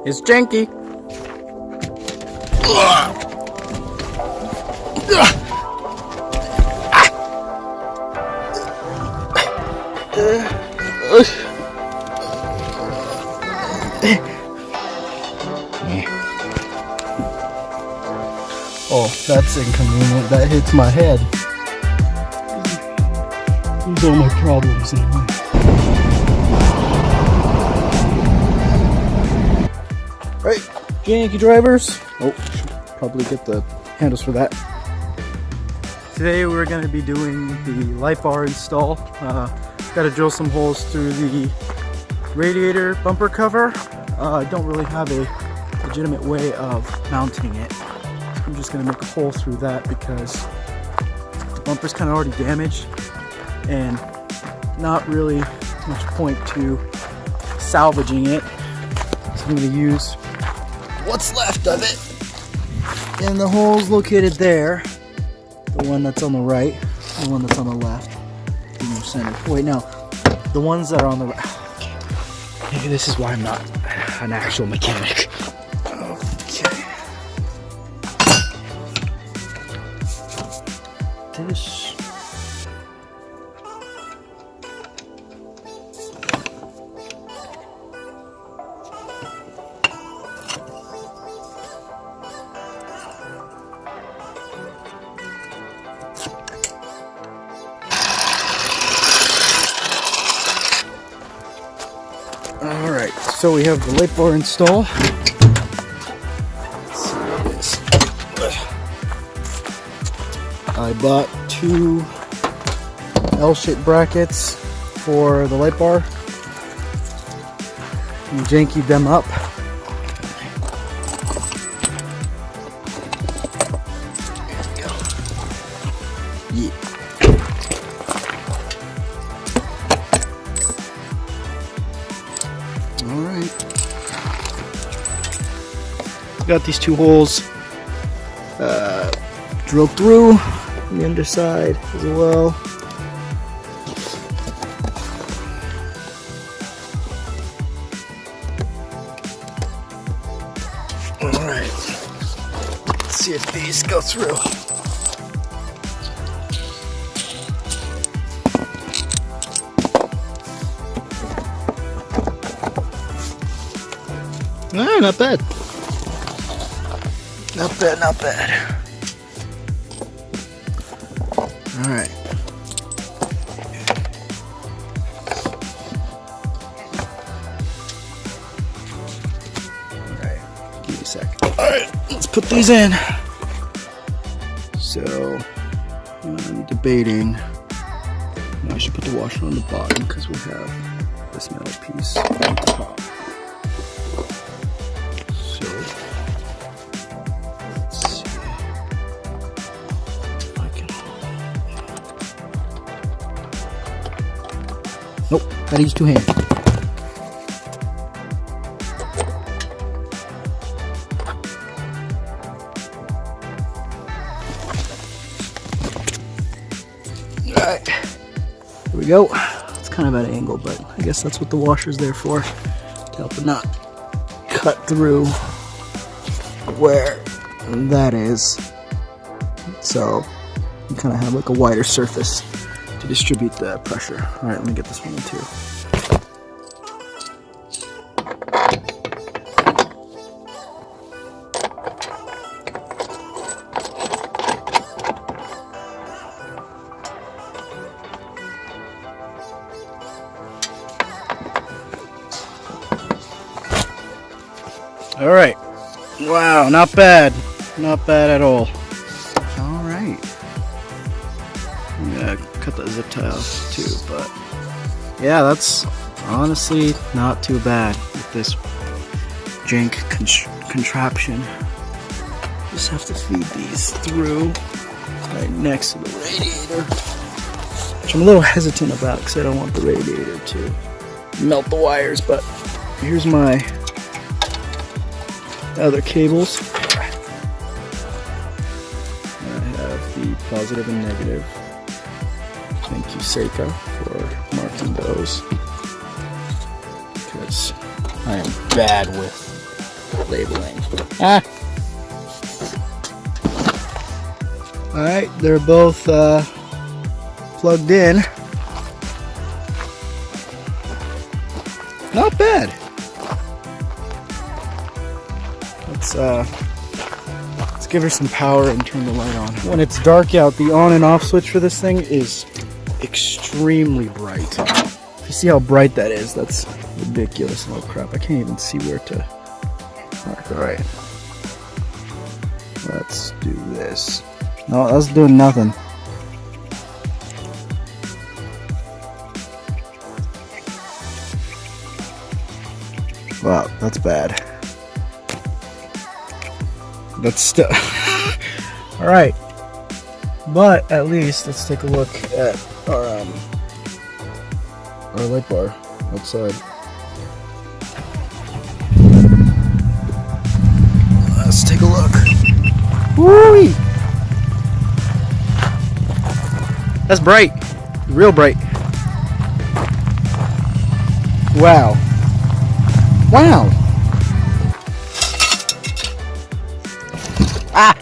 It's Janky. Oh, that's inconvenient. That hits my head. These are my problems anyway. Right, Janky drivers. Oh, should probably get the handles for that. Today we're going to be doing the light bar install. Got to drill some holes through the radiator bumper cover. I don't really have a legitimate way of mounting it. I'm just going to make a hole through that because the bumper's kind of already damaged and not really much point to salvaging it. So I'm going to use what's left of it. And the hole's located there. The one that's on the right, the one that's on the left, in the center. Wait, no, the ones that are on the right. Maybe this is why I'm not an actual mechanic. Okay. This. Alright, so we have the light bar install. Let's see what it is. I bought 2 L-shaped brackets for the light bar. And jankied them up. There we go. Yeah. Alright. Got these 2 holes drilled through on the underside as well. Alright. Let's see if these go through. Ah, not bad. Not bad, not bad. Alright. Alright, give me a sec. Alright, let's put these in. So, I'm debating. I should put the washer on the bottom because we have this metal piece on the top. Nope, gotta use 2 hands. Alright, here we go. It's kind of at an angle, but I guess that's what the washer's there for, to help it not cut through where that is. So you kind of have like a wider surface to distribute the pressure. Alright, let me get this one in too. Alright. Wow, not bad. Not bad at all. Alright. I'm gonna cut that zip tie off too, but yeah, that's honestly not too bad with this jank contraption. Just have to feed these through right next to the radiator, which I'm a little hesitant about because I don't want the radiator to melt the wires, but here's my other cables. I have the positive and negative. Thank you, Seika, for marking those, because I am bad with labeling. Ah. All right, they're both plugged in. Not bad. Let's give her some power and turn the light on. When it's dark out, the on and off switch for this thing is extremely bright. You see how bright that is? That's ridiculous. Oh crap, I can't even see where to mark. Alright. Let's do this. No, that's doing nothing. Wow, that's bad. That's still alright. But at least let's take a look at our light bar outside. Let's take a look. Woo-wee! That's bright. Real bright. Wow. Wow. Ah!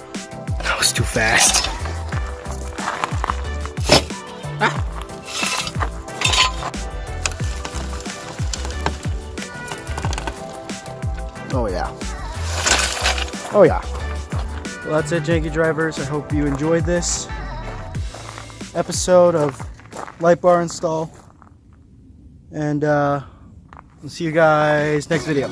That was too fast. Ah! Oh yeah. Oh yeah. Well, that's it, Janky drivers. I hope you enjoyed this episode of light bar install, and we'll see you guys next video.